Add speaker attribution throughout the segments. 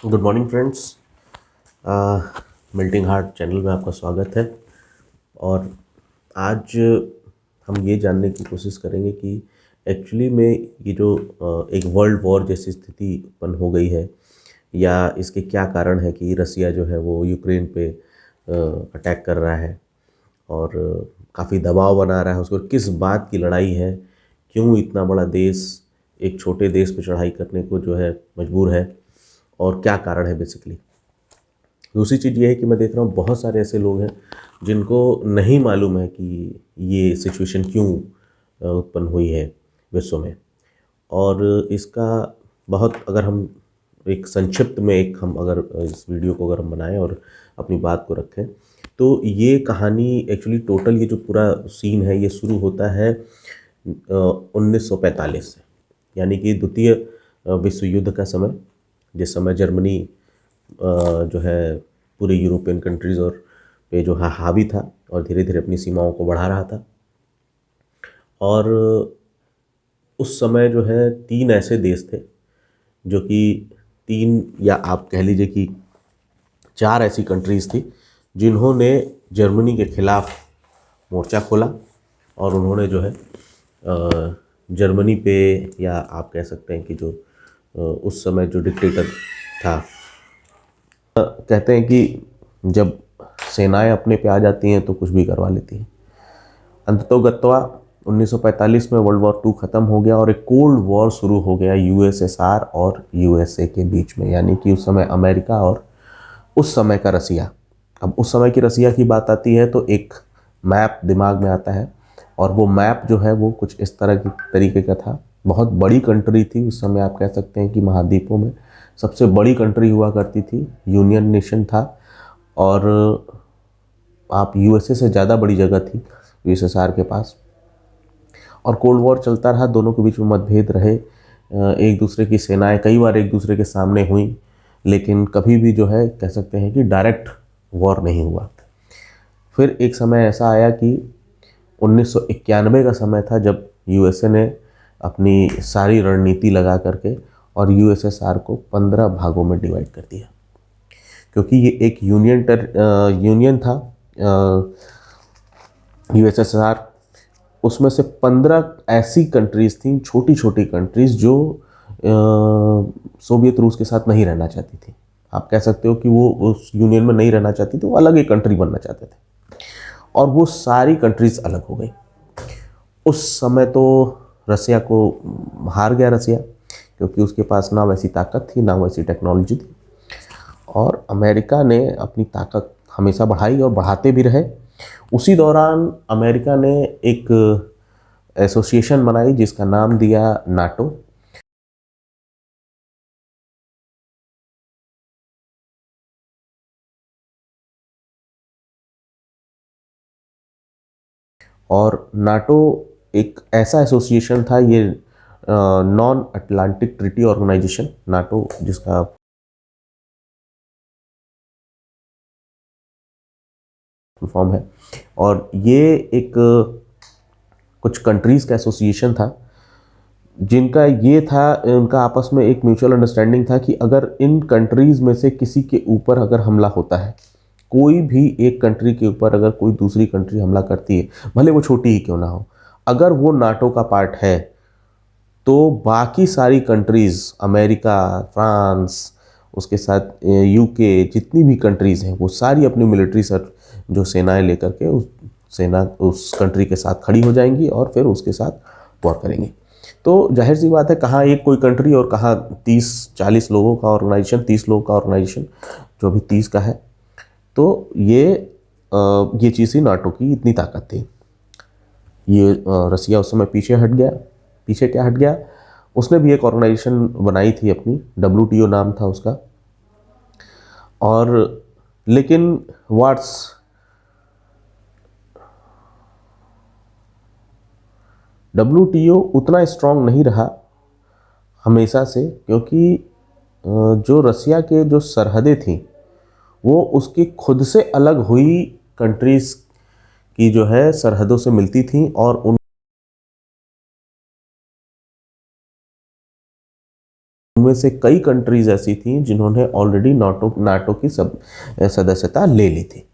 Speaker 1: Good morning friends. Melting heart channel में आपका स्वागत है। और आज हम ये जानने की कोशिश करेंगे कि एक्चुअली में ये जो एक वर्ल्ड वॉर जैसी स्थिति उत्पन्न हो गई है, या इसके क्या कारण है कि रसिया जो है वो यूक्रेन पे अटैक कर रहा है और काफ़ी दबाव बना रहा है उसको। किस बात की लड़ाई है, क्यों इतना बड़ा देश एक छोटे देश पे चढ़ाई करने को जो है मजबूर है, और क्या कारण है बेसिकली। दूसरी चीज़ ये है कि मैं देख रहा हूँ बहुत सारे ऐसे लोग हैं जिनको नहीं मालूम है कि ये सिचुएशन क्यों उत्पन्न हुई है विश्व में। और इसका बहुत, अगर हम एक संक्षिप्त में एक हम अगर इस वीडियो को अगर हम बनाएं और अपनी बात को रखें, तो ये कहानी एक्चुअली टोटल ये जो पूरा सीन है ये शुरू होता है 1945 से, यानी कि द्वितीय विश्व युद्ध का समय, जिस समय जर्मनी जो है पूरे यूरोपियन कंट्रीज़ और पे जो है हावी था और धीरे धीरे अपनी सीमाओं को बढ़ा रहा था। और उस समय जो है तीन ऐसे देश थे जो कि तीन, या आप कह लीजिए कि चार ऐसी कंट्रीज़ थी जिन्होंने जर्मनी के खिलाफ मोर्चा खोला। और उन्होंने जो है जर्मनी पे, या आप कह सकते हैं कि जो उस समय जो डिक्टेटर था, कहते हैं कि जब सेनाएं अपने पे आ जाती हैं तो कुछ भी करवा लेती हैं। अंततोगत्वा 1945 में वर्ल्ड वॉर 2 ख़त्म हो गया और एक कोल्ड वॉर शुरू हो गया यूएसएसआर और यूएसए के बीच में, यानी कि उस समय अमेरिका और उस समय का रसिया। अब उस समय की रसिया की बात आती है तो एक मैप दिमाग में आता है, और वो मैप जो है वो कुछ इस तरह की तरीके का था। बहुत बड़ी कंट्री थी उस समय, आप कह सकते हैं कि महाद्वीपों में सबसे बड़ी कंट्री हुआ करती थी, यूनियन नेशन था। और आप यूएसए से ज़्यादा बड़ी जगह थी यूएसएसआर के पास। और कोल्ड वॉर चलता रहा, दोनों के बीच में मतभेद रहे, एक दूसरे की सेनाएं कई बार एक दूसरे के सामने हुई, लेकिन कभी भी जो है कह सकते हैं कि डायरेक्ट वॉर नहीं हुआ। फिर एक समय ऐसा आया कि 1991 का समय था जब यूएसए ने अपनी सारी रणनीति लगा करके और यूएसएसआर को 15 भागों में डिवाइड कर दिया, क्योंकि ये एक यूनियन था यूएसएसआर। उसमें से 15 ऐसी कंट्रीज़ थी, छोटी छोटी कंट्रीज़, जो सोवियत रूस के साथ नहीं रहना चाहती थी। आप कह सकते हो कि वो उस यूनियन में नहीं रहना चाहती थी, वो अलग एक कंट्री बनना चाहते थे। और वो सारी कंट्रीज़ अलग हो गई। उस समय तो रसिया को हार गया रसिया, क्योंकि उसके पास ना वैसी ताकत थी ना वैसी टेक्नोलॉजी थी। और अमेरिका ने अपनी ताकत हमेशा बढ़ाई और बढ़ाते भी रहे। उसी दौरान अमेरिका ने एक एसोसिएशन बनाई जिसका नाम दिया नाटो। और नाटो एक ऐसा एसोसिएशन था, ये non Atlantic treaty organisation, NATO जिसका फॉर्म है। और ये एक कुछ कंट्रीज़ का एसोसिएशन था, जिनका ये था, उनका आपस में एक म्यूचुअल अंडरस्टैंडिंग था कि अगर इन कंट्रीज़ में से किसी के ऊपर अगर हमला होता है, कोई भी एक कंट्री के ऊपर अगर कोई दूसरी कंट्री हमला करती है, भले वो छोटी ही क्यों ना हो, अगर वो नाटो का पार्ट है, तो बाकी सारी कंट्रीज़, अमेरिका, फ्रांस, उसके साथ यूके, जितनी भी कंट्रीज़ हैं, वो सारी अपनी मिलिट्री सर जो सेनाएं लेकर के उस कंट्री के साथ खड़ी हो जाएंगी और फिर उसके साथ वॉर करेंगी। तो जाहिर सी बात है, कहाँ एक कोई कंट्री और कहाँ 30-40 लोगों का ऑर्गेनाइजेशन, 30 लोगों का ऑर्गेनाइजेशन, जो अभी 30 का है। तो ये चीज़ ही नाटो की इतनी ताकत थी। ये रसिया उस समय पीछे हट गया। पीछे क्या हट गया, उसने भी एक ऑर्गेनाइजेशन बनाई थी अपनी, WTO नाम था उसका। और लेकिन वाट्स WTO उतना स्ट्रांग नहीं रहा हमेशा से, क्योंकि जो रसिया के जो सरहदें थी वो उसकी खुद से अलग हुई कंट्रीज़ की जो है सरहदों से मिलती थी, और उनमें उनमें से कई कंट्रीज ऐसी थी जिन्होंने ऑलरेडी नाटो नाटो की सदस्यता ले ली थी।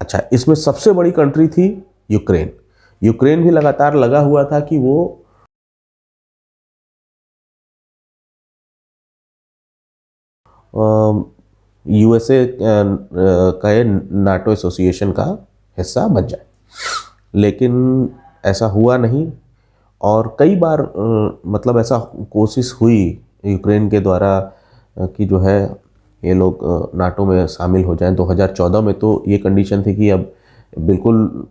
Speaker 1: अच्छा, इसमें सबसे बड़ी कंट्री थी यूक्रेन। यूक्रेन भी लगातार लगा हुआ था कि वो यूएसए का नाटो एसोसिएशन का हिस्सा बन जाए, लेकिन ऐसा हुआ नहीं। और कई बार मतलब ऐसा कोशिश हुई यूक्रेन के द्वारा कि जो है ये लोग नाटो में शामिल हो जाएं। 2014 में तो ये कंडीशन थी कि अब बिल्कुल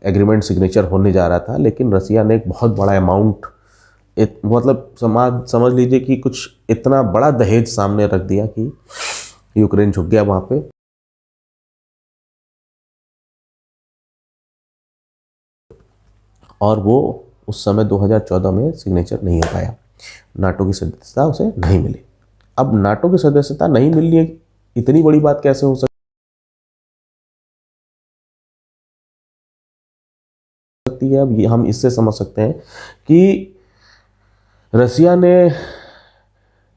Speaker 1: एग्रीमेंट सिग्नेचर होने जा रहा था, लेकिन रसिया ने एक बहुत बड़ा अमाउंट, मतलब समझ लीजिए कि कुछ इतना बड़ा दहेज सामने रख दिया कि यूक्रेन झुक गया वहाँ पे। और वो उस समय 2014 में सिग्नेचर नहीं हो पाया, नाटो की सदस्यता उसे नहीं मिली। अब नाटो की सदस्यता नहीं मिलनी है, इतनी बड़ी बात कैसे हो सकती है? अब हम इससे समझ सकते हैं कि रसिया ने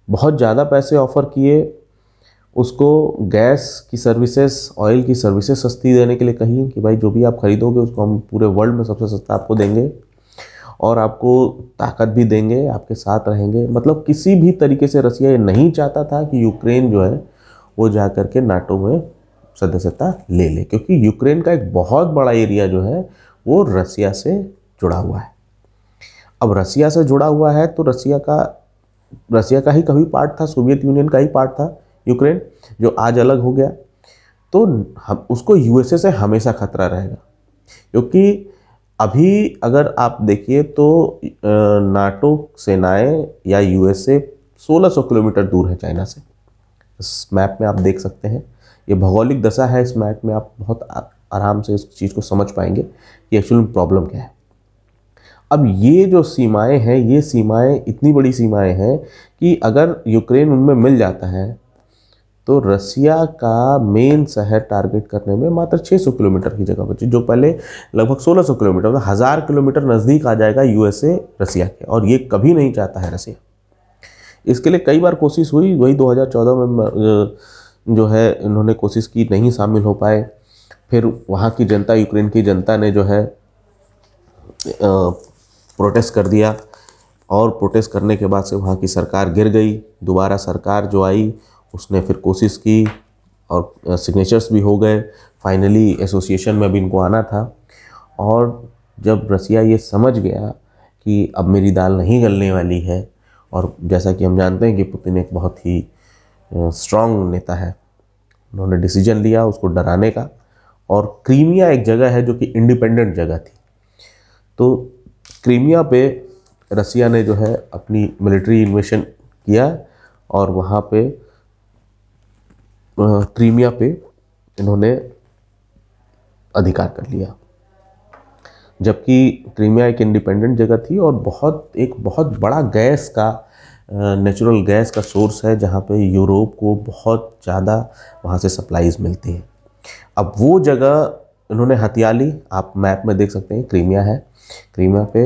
Speaker 1: बहुत ज़्यादा पैसे ऑफर किए, उसको गैस की सर्विसेज, ऑयल की सर्विसेज सस्ती देने के लिए कही कि भाई जो भी आप खरीदोगे उसको हम पूरे वर्ल्ड में सबसे सस्ता आपको देंगे और आपको ताकत भी देंगे, आपके साथ रहेंगे। मतलब किसी भी तरीके से रसिया ये नहीं चाहता था कि यूक्रेन जो है वो जा कर के नाटो में सदस्यता ले ले, क्योंकि यूक्रेन का एक बहुत बड़ा एरिया जो है वो रसिया से जुड़ा हुआ है। अब रसिया से जुड़ा हुआ है तो रसिया का ही कभी पार्ट था, सोवियत यूनियन का ही पार्ट था यूक्रेन, जो आज अलग हो गया। तो हम उसको यूएसए से हमेशा खतरा रहेगा, क्योंकि अभी अगर आप देखिए तो नाटो सेनाएं या यूएसए 1600 किलोमीटर दूर है चाइना से। इस मैप में आप देख सकते हैं, ये भौगोलिक दशा है इस मैप में, आप बहुत आराम से इस चीज़ को समझ पाएंगे कि एक्चुअली प्रॉब्लम क्या है। अब ये जो सीमाएं हैं, ये सीमाएं इतनी बड़ी सीमाएं हैं कि अगर यूक्रेन उनमें मिल जाता है तो रसिया का मेन शहर टारगेट करने में मात्र 600 किलोमीटर की जगह बची, जो पहले लगभग 1600 किलोमीटर, मतलब 1000 किलोमीटर नज़दीक आ जाएगा यूएसए रसिया के, और ये कभी नहीं चाहता है रसिया। इसके लिए कई बार कोशिश हुई, वही 2014 में जो है इन्होंने कोशिश की, नहीं शामिल हो पाए। फिर वहाँ की जनता, यूक्रेन की जनता ने जो है प्रोटेस्ट कर दिया, और प्रोटेस्ट करने के बाद से वहाँ की सरकार गिर गई। दोबारा सरकार जो आई उसने फिर कोशिश की और सिग्नेचर्स भी हो गए। फाइनली एसोसिएशन में भी इनको आना था। और जब रसिया ये समझ गया कि अब मेरी दाल नहीं गलने वाली है, और जैसा कि हम जानते हैं कि पुतिन एक बहुत ही स्ट्रांग नेता है, उन्होंने डिसीजन लिया उसको डराने का। और क्रीमिया एक जगह है जो कि इंडिपेंडेंट जगह थी, तो क्रीमिया पे रसिया ने जो है अपनी मिलिट्री इन्वेशन किया और वहाँ पे क्रीमिया पे इन्होंने अधिकार कर लिया। जबकि क्रीमिया एक इंडिपेंडेंट जगह थी और एक बहुत बड़ा गैस का, नेचुरल गैस का सोर्स है, जहाँ पे यूरोप को बहुत ज़्यादा वहाँ से सप्लाईज मिलती हैं। अब वो जगह इन्होंने हथिया ली, आप मैप में देख सकते हैं क्रीमिया है। क्रीमिया पे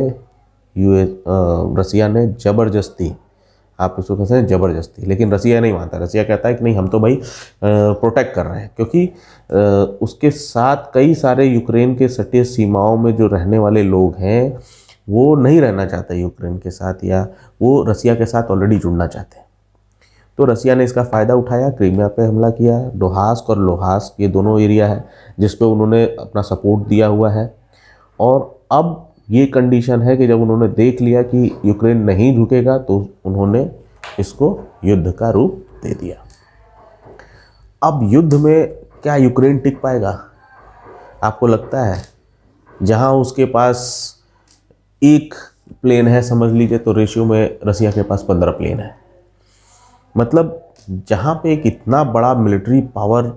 Speaker 1: रसिया ने ज़बरदस्ती, आप इसको कहते हैं ज़बरदस्ती, लेकिन रसिया नहीं मानता। रसिया कहता है कि नहीं, हम तो भाई प्रोटेक्ट कर रहे हैं, क्योंकि उसके साथ कई सारे यूक्रेन के सटे सीमाओं में जो रहने वाले लोग हैं वो नहीं रहना चाहते यूक्रेन के साथ, या वो रसिया के साथ ऑलरेडी जुड़ना चाहते हैं। तो रसिया ने इसका फ़ायदा उठाया, क्रीमिया पे हमला किया। डोहास्क और लोहास्क ये दोनों एरिया है जिस पे उन्होंने अपना सपोर्ट दिया हुआ है। और अब ये कंडीशन है कि जब उन्होंने देख लिया कि यूक्रेन नहीं झुकेगा तो उन्होंने इसको युद्ध का रूप दे दिया। अब युद्ध में क्या यूक्रेन टिक पाएगा? आपको लगता है? जहां उसके पास एक प्लेन है समझ लीजिए, तो रेशियो में रसिया के पास 15 प्लेन है। मतलब जहाँ पे एक इतना बड़ा मिलिट्री पावर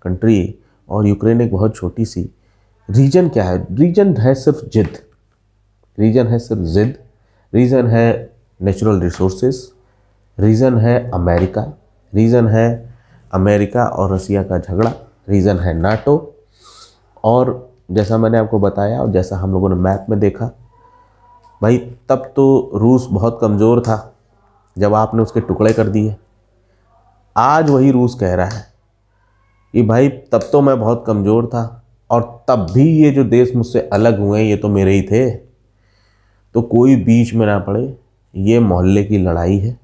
Speaker 1: कंट्री और यूक्रेन एक बहुत छोटी सी, रीजन क्या है? रीजन है सिर्फ जिद, रीजन है सिर्फ जिद, रीजन है नेचुरल रिसोर्सेज, रीजन है अमेरिका, रीजन है अमेरिका और रसिया का झगड़ा, रीजन है नाटो। और जैसा मैंने आपको बताया और जैसा हम लोगों ने मैप में देखा भाई तब तो रूस बहुत कमज़ोर था जब आपने उसके टुकड़े कर दिए। आज वही रूस कह रहा है कि भाई तब तो मैं बहुत कमज़ोर था और तब भी ये जो देश मुझसे अलग हुए ये तो मेरे ही थे। तो कोई बीच में ना पड़े, ये मोहल्ले की लड़ाई है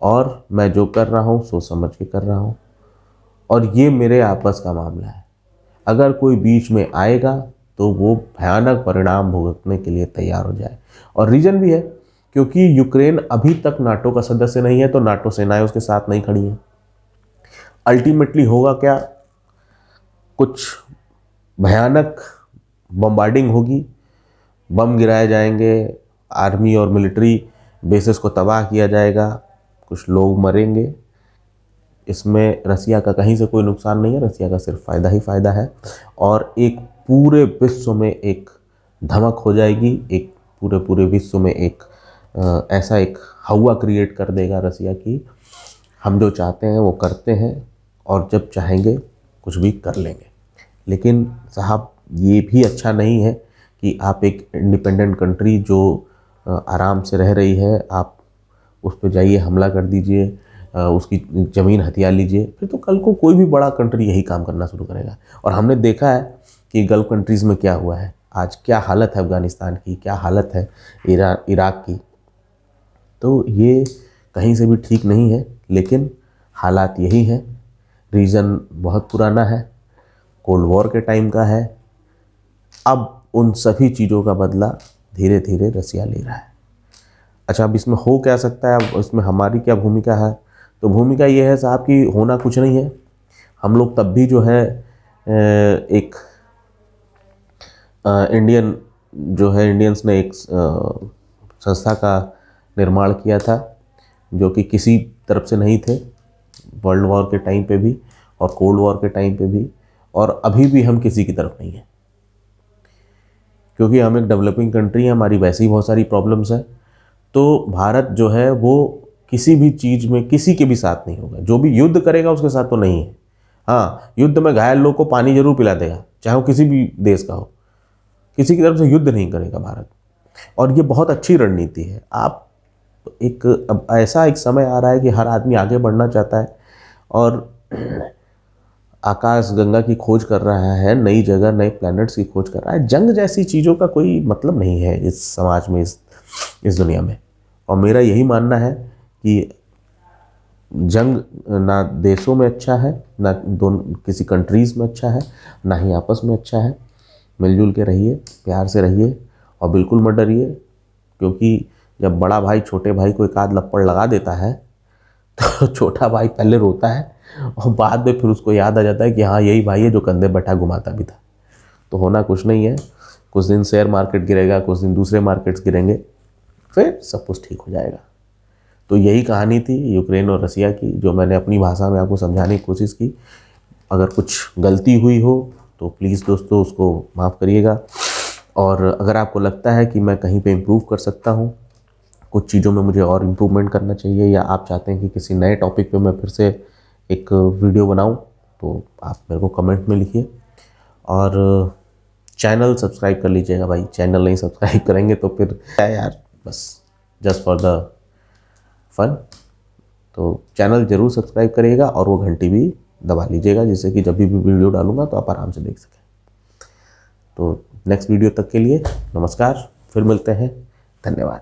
Speaker 1: और मैं जो कर रहा हूँ सोच समझ के कर रहा हूँ और ये मेरे आपस का मामला है। अगर कोई बीच में आएगा तो वो भयानक परिणाम भुगतने के लिए तैयार हो जाए। और रीज़न भी है क्योंकि यूक्रेन अभी तक नाटो का सदस्य नहीं है, तो नाटो सेनाएं उसके साथ नहीं खड़ी हैं। अल्टीमेटली होगा क्या, कुछ भयानक बम्बार्डिंग होगी, बम गिराए जाएंगे, आर्मी और मिलिट्री बेसिस को तबाह किया जाएगा, कुछ लोग मरेंगे। इसमें रसिया का कहीं से कोई नुकसान नहीं है, रसिया का सिर्फ फ़ायदा ही फ़ायदा है और एक पूरे विश्व में एक धमक हो जाएगी, एक पूरे पूरे विश्व में एक ऐसा एक हवा क्रिएट कर देगा रसिया की हम जो चाहते हैं वो करते हैं और जब चाहेंगे कुछ भी कर लेंगे। लेकिन साहब ये भी अच्छा नहीं है कि आप एक इंडिपेंडेंट कंट्री जो आराम से रह रही है, आप उस पर जाइए हमला कर दीजिए, उसकी ज़मीन हथिया लीजिए, फिर तो कल को कोई भी बड़ा कंट्री यही काम करना शुरू करेगा। और हमने देखा है कि गल्फ़ कंट्रीज़ में क्या हुआ है, आज क्या हालत है अफ़गानिस्तान की, क्या हालत है इराक की। तो ये कहीं से भी ठीक नहीं है, लेकिन हालात यही हैं। रीज़न बहुत पुराना है, कोल्ड वॉर के टाइम का है। अब उन सभी चीज़ों का बदला धीरे धीरे रसिया ले रहा है। अच्छा, अब इसमें हो क्या सकता है, अब इसमें हमारी क्या भूमिका है? तो भूमिका ये है साहब कि होना कुछ नहीं है। हम लोग तब भी जो है एक इंडियन जो है इंडियंस ने एक संस्था का निर्माण किया था जो कि किसी तरफ से नहीं थे, वर्ल्ड वॉर के टाइम पे भी और कोल्ड वॉर के टाइम पे भी, और अभी भी हम किसी की तरफ नहीं हैं क्योंकि हम एक डेवलपिंग कंट्री है, हमारी वैसे ही बहुत सारी प्रॉब्लम्स हैं। तो भारत जो है वो किसी भी चीज़ में किसी के भी साथ नहीं होगा। जो भी युद्ध करेगा उसके साथ तो नहीं है। हाँ, युद्ध में घायल लोग को पानी जरूर पिला देगा, चाहे वो किसी भी देश का हो। किसी की तरफ से युद्ध नहीं करेगा भारत, और ये बहुत अच्छी रणनीति है। आप एक अब ऐसा एक समय आ रहा है कि हर आदमी आगे बढ़ना चाहता है और आकाश गंगा की खोज कर रहा है, नई जगह नए प्लैनेट्स की खोज कर रहा है। जंग जैसी चीज़ों का कोई मतलब नहीं है इस समाज में, इस दुनिया में। और मेरा यही मानना है कि जंग ना देशों में अच्छा है, ना दोनों किसी कंट्रीज़ में अच्छा है, ना ही आपस में अच्छा है। मिलजुल के रहिए, प्यार से रहिए और बिल्कुल मत डरिए, क्योंकि जब बड़ा भाई छोटे भाई को एक आध लपड़ लगा देता है तो छोटा भाई पहले रोता है और बाद में फिर उसको याद आ जाता है कि हाँ यही भाई है जो कंधे बैठा घुमाता भी था। तो होना कुछ नहीं है, कुछ दिन शेयर मार्केट गिरेगा, कुछ दिन दूसरे मार्केट्स गिरेंगे, फिर सब कुछ ठीक हो जाएगा। तो यही कहानी थी यूक्रेन और रसिया की, जो मैंने अपनी भाषा में आपको समझाने की कोशिश की। अगर कुछ गलती हुई हो तो प्लीज़ दोस्तों उसको माफ़ करिएगा। और अगर आपको लगता है कि मैं कहीं पे इम्प्रूव कर सकता हूँ, कुछ चीज़ों में मुझे और इम्प्रूवमेंट करना चाहिए, या आप चाहते हैं कि किसी नए टॉपिक पे मैं फिर से एक वीडियो बनाऊँ, तो आप मेरे को कमेंट में लिखिए। और चैनल सब्सक्राइब कर लीजिएगा भाई, चैनल नहीं सब्सक्राइब करेंगे तो फिर क्या यार, बस जस्ट फॉर द फन। तो चैनल ज़रूर सब्सक्राइब करिएगा और वो घंटी भी दबा लीजिएगा, जिससे कि जब भी वीडियो डालूंगा तो आप आराम से देख सकें। तो नेक्स्ट वीडियो तक के लिए नमस्कार, फिर मिलते हैं, धन्यवाद।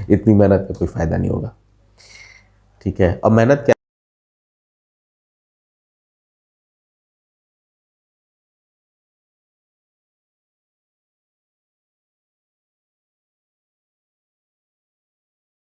Speaker 1: इतनी मेहनत का कोई फ़ायदा नहीं होगा, ठीक है। अब मेहनत क्या